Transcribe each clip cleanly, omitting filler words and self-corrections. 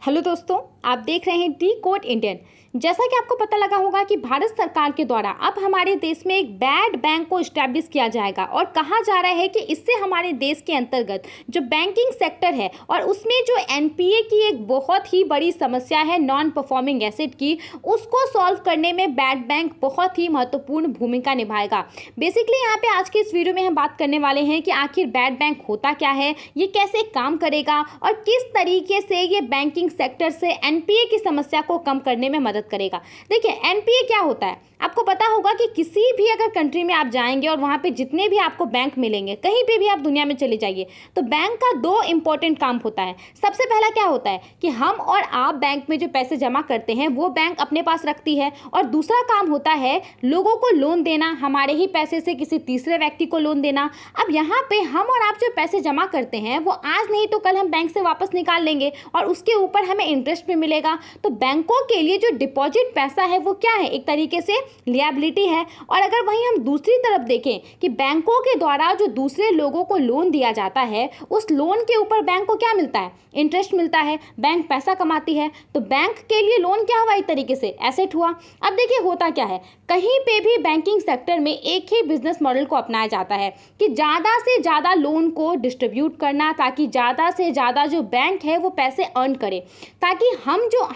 Hello दोस्तों, आप देख रहे हैं डी कोड इंडियन। जैसा कि आपको पता लगा होगा कि भारत सरकार के द्वारा अब हमारे देश में एक बैड बैंक को इस्टेब्लिश किया जाएगा और कहा जा रहा है कि इससे हमारे देश के अंतर्गत जो बैंकिंग सेक्टर है और उसमें जो एनपीए की एक बहुत ही बड़ी समस्या है नॉन परफॉर्मिंग एसेट की, उसको सॉल्व करने में बैड बैंक बहुत ही महत्वपूर्ण भूमिका निभाएगा। बेसिकली यहाँ पे आज के इस वीडियो में हम बात करने वाले हैं कि आखिर बैड बैंक होता क्या है, ये कैसे काम करेगा और किस तरीके से ये बैंकिंग सेक्टर से एनपीए की समस्या को कम करने में मदद करेगा। देखिए, एनपीए क्या होता है, आपको पता होगा कि किसी भी अगर कंट्री में आप जाएंगे और वहाँ पे जितने भी आपको बैंक मिलेंगे, कहीं पे भी आप दुनिया में चले जाइए, तो बैंक का दो इंपॉर्टेंट काम होता है। सबसे पहला क्या होता है कि हम और आप बैंक में जो पैसे जमा करते हैं वो बैंक अपने पास रखती है, और दूसरा काम होता है लोगों को लोन देना, हमारे ही पैसे से किसी तीसरे व्यक्ति को लोन देना। अब यहाँ पे हम और आप जो पैसे जमा करते हैं वो आज नहीं तो कल हम बैंक से वापस निकाल लेंगे और उसके ऊपर हमें इंटरेस्ट भी मिलेगा। तो बैंकों के लिए जो डिपॉजिट पैसा है वो क्या है, एक तरीके से लिएबिलिटी है। और अगर वहीं हम दूसरी तरफ देखें कि बैंकों के द्वारा जो दूसरे लोगों को लोन दिया जाता है, उस लोन के ऊपर बैंक को क्या मिलता है, इंटरेस्ट मिलता है, बैंक पैसा कमाती है। तो बैंक के लिए लोन क्या हुआ, एक तरीके से एसेट हुआ। अब देखिए होता क्या है, कहीं पे भी बैंकिंग सेक्टर में एक ही बिजनेस मॉडल को अपनाया जाता है कि ज़्यादा से ज़्यादा लोन को डिस्ट्रीब्यूट करना, ताकि ज़्यादा से ज़्यादा जो बैंक है वो पैसे अर्न करे, ताकि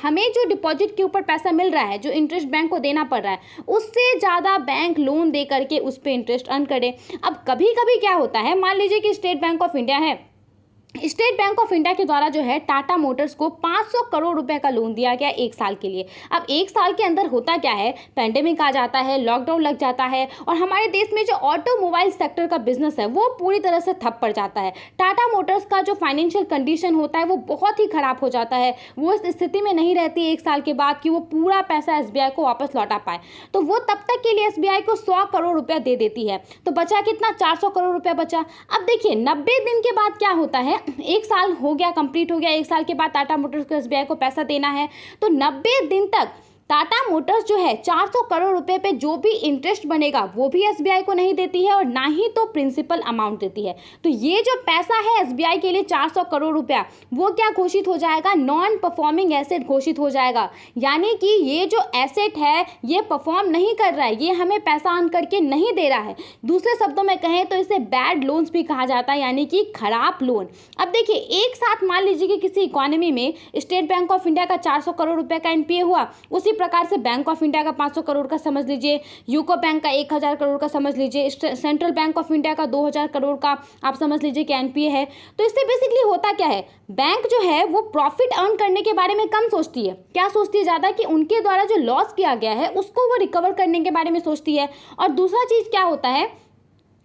हमें जो डिपॉजिट के ऊपर पैसा मिल रहा है, जो इंटरेस्ट बैंक को देना पड़ रहा है, उससे ज़्यादा बैंक लोन दे करके उस पर इंटरेस्ट अर्न करे। अब कभी कभी क्या होता है, मान लीजिए कि स्टेट बैंक ऑफ इंडिया है, स्टेट बैंक ऑफ इंडिया के द्वारा जो है टाटा मोटर्स को 500 करोड़ रुपए का लोन दिया गया 1 साल के लिए। अब 1 साल के अंदर होता क्या है, पैंडेमिक आ जाता है, लॉकडाउन लग जाता है और हमारे देश में जो ऑटोमोबाइल सेक्टर का बिजनेस है वो पूरी तरह से ठप पड़ जाता है। टाटा मोटर्स का जो फाइनेंशियल कंडीशन होता है वो बहुत ही खराब हो जाता है। वो इस स्थिति में नहीं रहती 1 साल के बाद कि वो पूरा पैसा एसबीआई को वापस लौटा पाए, तो वो तब तक के लिए एसबीआई को 100 करोड़ रुपया दे देती है। तो बचा कितना, 400 करोड़ रुपया बचा। अब देखिए 90 दिन के बाद क्या होता है, 1 साल हो गया, कंप्लीट हो गया, 1 साल के बाद टाटा मोटर्स को एसबीआई को पैसा देना है, तो 90 दिन तक टाटा मोटर्स जो है 400 करोड़ रुपए पे जो भी इंटरेस्ट बनेगा वो भी एसबीआई को नहीं देती है और ना ही तो प्रिंसिपल अमाउंट देती है। तो ये जो पैसा है एसबीआई के लिए 400 करोड़ रुपया, वो क्या घोषित हो जाएगा, नॉन परफॉर्मिंग एसेट घोषित हो जाएगा। यानी कि ये जो एसेट है ये परफॉर्म नहीं कर रहा है, ये हमें पैसा अर्न करके नहीं दे रहा है। दूसरे शब्दों में कहें तो इसे बैड लोन्स भी कहा जाता है, यानी कि खराब लोन। अब देखिए एक साथ मान लीजिए कि किसी इकोनॉमी में स्टेट बैंक ऑफ इंडिया का 400 करोड़ रुपए का एनपीए हुआ, उसी प्रकार से बैंक ऑफ इंडिया का 500 करोड़ का समझ लीजिए, यूको बैंक का 1000 करोड़ का समझ लीजिए, सेंट्रल बैंक ऑफ इंडिया का 2000 करोड़ का आप समझ लीजिए कि एनपीए है। तो इससे बेसिकली होता क्या है, बैंक जो है वो प्रॉफिट अर्न करने के बारे में कम सोचती है, क्या सोचती है ज़्यादा, कि उनके द्वारा जो लॉस किया गया है उसको वो रिकवर करने के बारे में सोचती है। और दूसरा चीज़ क्या होता है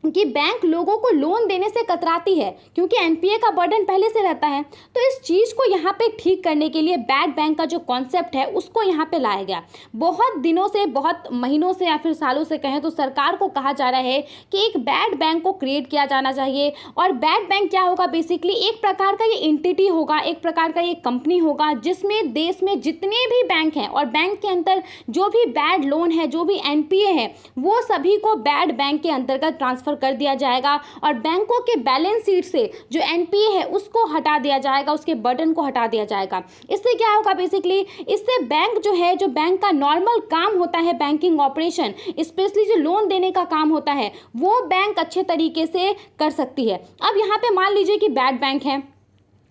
कि बैंक लोगों को लोन देने से कतराती है, क्योंकि एनपीए का बर्डन पहले से रहता है। तो इस चीज़ को यहाँ पे ठीक करने के लिए बैड बैंक का जो कॉन्सेप्ट है उसको यहाँ पे लाया गया। बहुत दिनों से, बहुत महीनों से या फिर सालों से कहें तो सरकार को कहा जा रहा है कि एक बैड बैंक को क्रिएट किया जाना चाहिए। और बैड बैंक क्या होगा, बेसिकली एक प्रकार का ये एंटिटी होगा, एक प्रकार का ये कंपनी होगा जिसमें देश में जितने भी बैंक हैं और बैंक के अंदर जो भी बैड लोन है, जो भी एनपीए है, वो सभी को बैड बैंक के अंतर्गत ट्रांसफर कर दिया जाएगा और बैंकों के बैलेंस शीट से जो एनपीए है उसको हटा दिया जाएगा, उसके बर्डन को हटा दिया जाएगा। इससे क्या होगा, बेसिकली इससे बैंक जो है, जो बैंक का नॉर्मल काम होता है, बैंकिंग ऑपरेशन, स्पेशली जो लोन देने का काम होता है, वो बैंक अच्छे तरीके से कर सकती है। अब यहाँ पे मान लीजिए कि बैड बैंक है,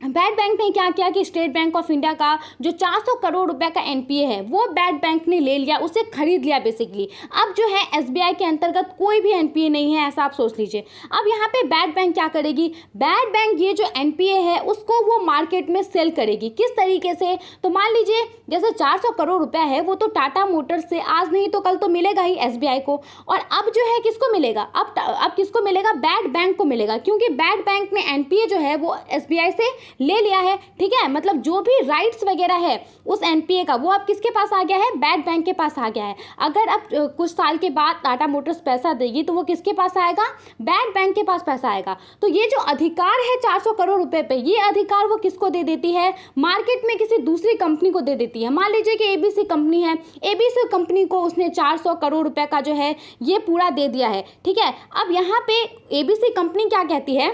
बैड बैंक ने क्या किया कि स्टेट बैंक ऑफ इंडिया का जो 400 करोड़ रुपए का एनपीए है वो बैड बैंक ने ले लिया, उसे खरीद लिया बेसिकली। अब जो है एसबीआई के अंतर्गत कोई भी एनपीए नहीं है, ऐसा आप सोच लीजिए। अब यहाँ पे बैड बैंक क्या करेगी, बैड बैंक ये जो एनपीए है उसको वो मार्केट में सेल करेगी। किस तरीके से, तो मान लीजिए जैसे 400 करोड़ रुपया है वो तो टाटा मोटर्स से आज नहीं तो कल तो मिलेगा ही एसबीआई को, और अब जो है किसको मिलेगा, अब किसको मिलेगा, बैड बैंक को मिलेगा, क्योंकि बैड बैंक ने एनपीए जो है वो एसबीआई से ले लिया है। ठीक है, मतलब जो भी राइट्स वगैरह है उस एनपीए का वो अब किसके पास आ गया है, बैड बैंक के पास आ गया है। अगर अब कुछ साल के बाद टाटा मोटर्स पैसा देगी तो वो किसके पास आएगा, बैड बैंक के पास पैसा आएगा। तो ये जो अधिकार है 400 करोड़ रुपए पे, ये अधिकार वो किसको दे देती है, मार्केट में किसी दूसरी कंपनी को दे देती है। मान लीजिए कि एबीसी कंपनी है, एबीसी कंपनी को उसने 400 करोड़ रुपए का जो है ये पूरा दे दिया है। ठीक है, अब यहाँ पे एबीसी कंपनी क्या कहती है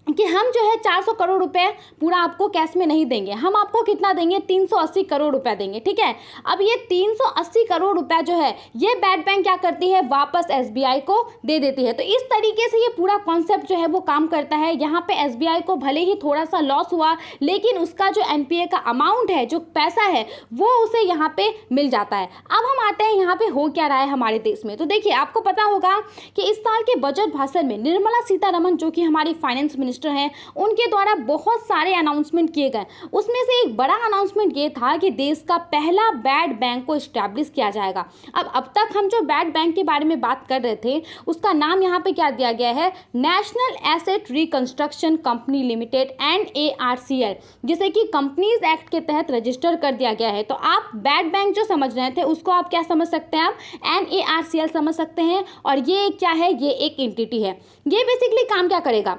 कि हम जो है 400 करोड़ रुपए पूरा आपको कैश में नहीं देंगे, हम आपको कितना देंगे, 380 करोड़ रुपए देंगे, ठीक है। अब ये 380 करोड़ रुपए जो है ये बैड बैंक क्या करती है, वापस एसबीआई को दे देती है। तो इस तरीके से ये पूरा कॉन्सेप्ट जो है वो काम करता है। यहाँ पे एसबीआई को भले ही थोड़ा सा लॉस हुआ, लेकिन उसका जो एनपीए का अमाउंट है, जो पैसा है, वो उसे यहाँ पे मिल जाता है। अब हम आते हैं यहाँ पे हो क्या रहा है हमारे देश में। तो देखिए, आपको पता होगा कि इस साल के बजट भाषण में निर्मला सीतारमण जो कि हमारी फाइनेंस मिनिस्टर हैं, उनके द्वारा बहुत सारे अनाउंसमेंट किए गए। उसमें से एक बड़ा अनाउंसमेंट ये था कि देश का पहला बैड बैंक को एस्टैब्लिश किया जाएगा। अब तक हम जो बैड बैंक के बारे में बात कर रहे थे, उसका नाम यहाँ पे क्या दिया गया है, national asset reconstruction company limited NARCL, जिसे कि कंपनीज एक्ट के तहत रजिस्टर कर दिया गया है। तो आप बैड बैंक जो समझ रहे थे उसको आप क्या समझ सकते हैं, आप NARCL समझ सकते हैं। और ये क्या है, ये एक एंटिटी है। ये बेसिकली काम क्या करेगा,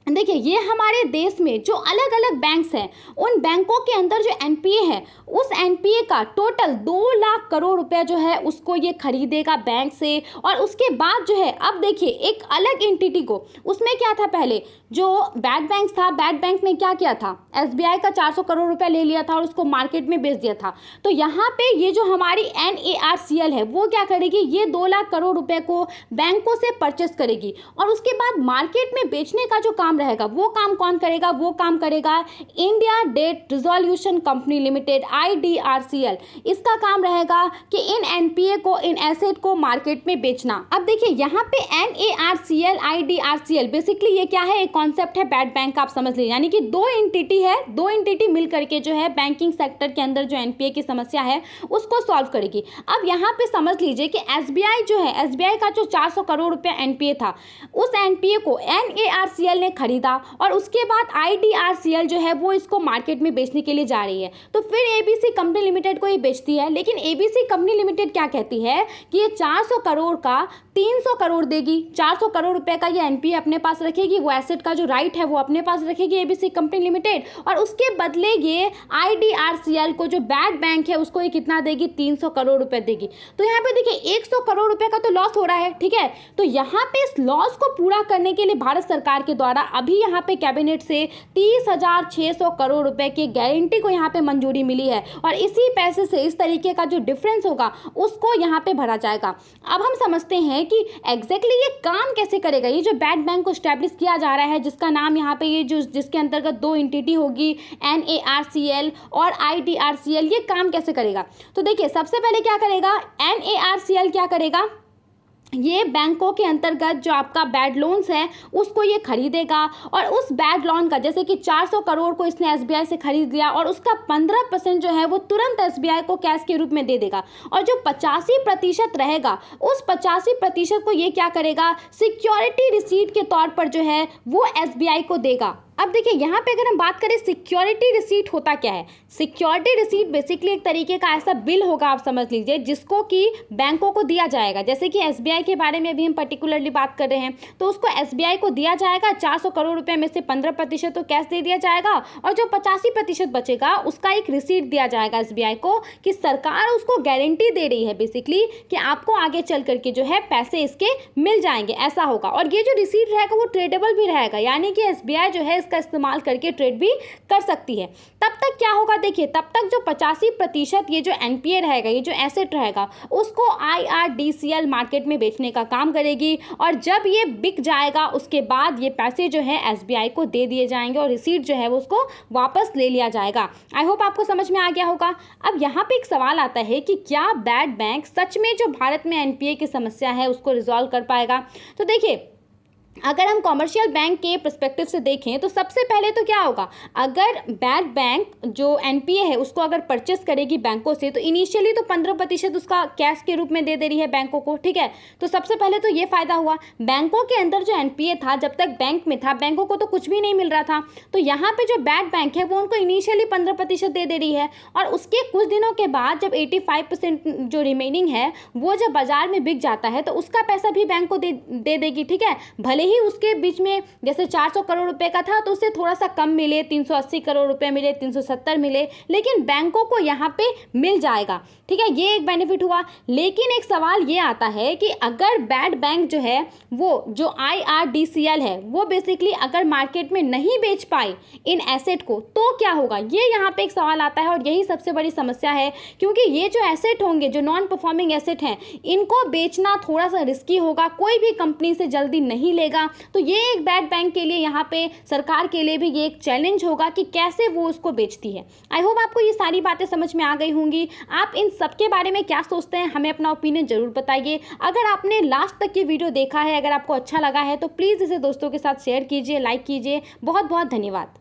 देखिए, ये हमारे देश में जो अलग अलग बैंक्स हैं, उन बैंकों के अंदर जो एनपीए है, उस एनपीए का टोटल 2 लाख करोड़ रुपया जो है उसको ये खरीदेगा बैंक से। और उसके बाद जो है, अब देखिए, एक अलग एंटिटी को, उसमें क्या था, पहले जो बैड बैंक था, बैड बैंक ने क्या किया था, एसबीआई का 400 करोड़ रुपया ले लिया था और उसको मार्केट में बेच दिया था। तो यहाँ पे ये जो हमारी NARCL है, वो क्या करेगी, ये 2 लाख करोड़ रुपए को बैंकों से परचेस करेगी। और उसके बाद मार्केट में बेचने का जो काम रहेगा, वो काम कौन करेगा, वो काम करेगा India debt resolution company limited IDRCL। इसका काम रहेगा कि इन एनपीए को, इन एसेट को मार्केट में बेचना। अब देखिए, यहाँ पे NARCL IDRCL बेसिकली ये क्या है, एक कॉन्सेप्ट है बैड बैंक का, आप समझ लीजिए। यानी कि दो एंटिटी है, दो एंटिटी मिल करके जो है बैंकिंग सेक्टर के अंदर जो एनपीए की समस्या है उसको सॉल्व करेगी। अब यहाँ पे समझ लीजिए कि एसबीआई जो है, एसबीआई का जो 400 करोड़ रुपया एनपीए था, उस एनपीए को NARCL ने खरीदा और उसके बाद IDRCL जो है वो इसको मार्केट में बेचने के लिए जा रही है। तो फिर ABC कंपनी लिमिटेड को ये बेचती है। लेकिन ABC कंपनी लिमिटेड क्या कहती है कि ये 400 करोड़ का 300 करोड़ देगी, 400 करोड़ रुपए का ये एनपीए अपने पास रखेगी, वो एसेट का जो राइट है वो अपने पास रखेगी ABC कंपनी लिमिटेड। और उसके बदले ये IDRCL को, जो बैड बैंक है, उसको ये कितना देगी, 300 करोड़ रुपए देगी। तो यहाँ पे देखिए, 100 करोड़ रुपए का तो लॉस हो रहा है, ठीक है। तो यहाँ पे इस लॉस को पूरा करने के लिए भारत सरकार के द्वारा अभी यहाँ पे कैबिनेट से 30,600 करोड़ रुपए की गारंटी को यहाँ पे मंजूरी मिली है। और इसी पैसे से इस तरीके का जो डिफरेंस होगा उसको यहाँ पे भरा जाएगा। अब हम समझते हैं कि एग्जैक्टली ये काम कैसे करेगा। ये जो बैड बैंक को स्टैब्लिश किया जा रहा है, जिसका नाम यहाँ पे, ये जो जिसके अंतर्गत दो एंटिटी होगी, NARCL और IDRCL, ये काम कैसे करेगा। तो देखिए, सबसे पहले क्या करेगा, NARCL क्या करेगा, ये बैंकों के अंतर्गत जो आपका बैड लोन्स है उसको ये खरीदेगा। और उस बैड लोन का, जैसे कि 400 करोड़ को इसने एसबीआई से खरीद लिया, और उसका 15% जो है वो तुरंत एसबीआई को कैश के रूप में दे देगा। और जो 85% रहेगा, उस 85% को ये क्या करेगा, सिक्योरिटी रिसीट के तौर पर जो है वो एसबीआई को देगा। अब देखिए, यहाँ पे अगर हम बात करें सिक्योरिटी रिसीट होता क्या है, सिक्योरिटी रिसीट बेसिकली एक तरीके का ऐसा बिल होगा, आप समझ लीजिए, जिसको कि बैंकों को दिया जाएगा। जैसे कि एसबीआई के बारे में अभी हम पर्टिकुलरली बात कर रहे हैं, तो उसको एसबीआई को दिया जाएगा। 400 करोड़ रुपए में से 15% तो कैश दे दिया जाएगा, और जो 85% बचेगा उसका एक रिसीट दिया जाएगा एसबीआई को, कि सरकार उसको गारंटी दे रही है बेसिकली कि आपको आगे चल करके जो है पैसे इसके मिल जाएंगे, ऐसा होगा। और ये जो रिसीट रहेगा वो ट्रेडेबल भी रहेगा, यानी कि एसबीआई जो है का इस्तेमाल करके ट्रेड भी कर सकती है। तब तक क्या होगा, देखिए, तब तक जो 85% ये जो एनपीए रहेगा, ये जो एसेट रहेगा, उसको IRDCL मार्केट में बेचने का काम करेगी। और जब ये बिक जाएगा, उसके बाद ये पैसे जो है एसबीआई को दे दिए जाएंगे और रिसीट जो है वो उसको वापस ले लिया जाएगा। आई होप आपको समझ में आ गया होगा। अब यहाँ पे एक सवाल आता है कि क्या बैड बैंक सच में जो भारत में एनपीए की समस्या है उसको रिजॉल्व कर पाएगा। तो देखिए, अगर हम कॉमर्शियल बैंक के पर्सपेक्टिव से देखें तो सबसे पहले तो क्या होगा, अगर बैड बैंक जो एनपीए है उसको अगर परचेस करेगी बैंकों से, तो इनिशियली तो 15% उसका कैश के रूप में दे रही है बैंकों को, ठीक है। तो सबसे पहले तो ये फायदा हुआ। बैंकों के अंदर जो एनपीए था, जब तक बैंक में था, बैंकों को तो कुछ भी नहीं मिल रहा था। तो यहाँ पे जो बैड बैंक है वो उनको इनिशियली 15% दे रही है, और उसके कुछ दिनों के बाद जब 85% जो रिमेनिंग है वो जब बाजार में बिक जाता है तो उसका पैसा भी बैंक को दे देगी, ठीक है। भले भले ही उसके बीच में जैसे 400 करोड़ रुपए का था तो उससे थोड़ा सा कम मिले, 380 करोड़ रुपए मिले, 370 मिले, लेकिन बैंकों को यहाँ पे मिल जाएगा। ठीक है, ये एक बेनिफिट हुआ। लेकिन एक सवाल ये आता है कि अगर बैड बैंक जो है, वो जो IRDCL है, वो बेसिकली अगर मार्केट में नहीं बेच पाए इन एसेट को तो क्या होगा, ये यहाँ पे एक सवाल आता है। और यही सबसे बड़ी समस्या है, क्योंकि ये जो एसेट होंगे, जो नॉन परफॉर्मिंग एसेट हैं, इनको बेचना थोड़ा सा रिस्की होगा, कोई भी कंपनी से जल्दी नहीं लेगा। तो ये एक बैड बैंक के लिए, यहाँ पे सरकार के लिए भी ये एक चैलेंज होगा कि कैसे वो उसको बेचती है। आई होप आपको ये सारी बातें समझ में आ गई होंगी। आप इन सब के बारे में क्या सोचते हैं, हमें अपना ओपिनियन जरूर बताइए। अगर आपने लास्ट तक ये वीडियो देखा है, अगर आपको अच्छा लगा है तो प्लीज़ इसे दोस्तों के साथ शेयर कीजिए, लाइक कीजिए। बहुत बहुत धन्यवाद।